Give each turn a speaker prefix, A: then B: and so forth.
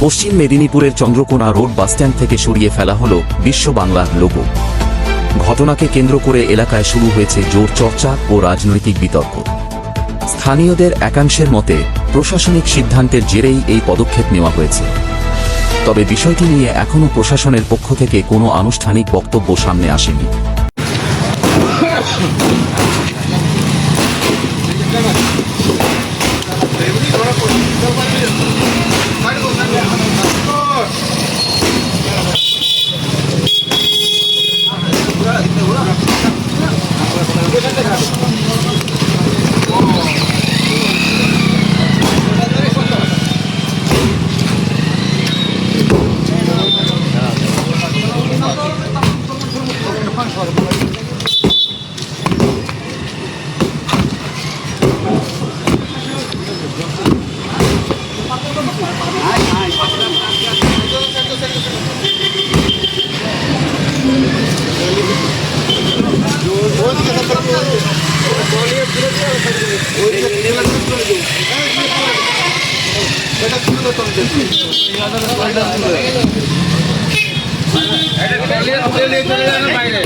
A: পশ্চিম মেদিনীপুরের Chandrakona road bus stand থেকে সরিয়ে ফেলা হল বিশ্ব বাংলার লোগো। ঘটনাকে কেন্দ্র করে এলাকায় শুরু হয়েছে জোর চর্চা ও রাজনৈতিক বিতর্ক। স্থানীয়দের একাংশের মতে প্রশাসনিক সিদ্ধান্তের জেরেই এই পদক্ষেপ নেওয়া হয়েছে। তবে বিষয়টি নিয়ে এখনও প্রশাসনের পক্ষ থেকে কোনো আনুষ্ঠানিক বক্তব্য সামনে আসেনি।
B: এটা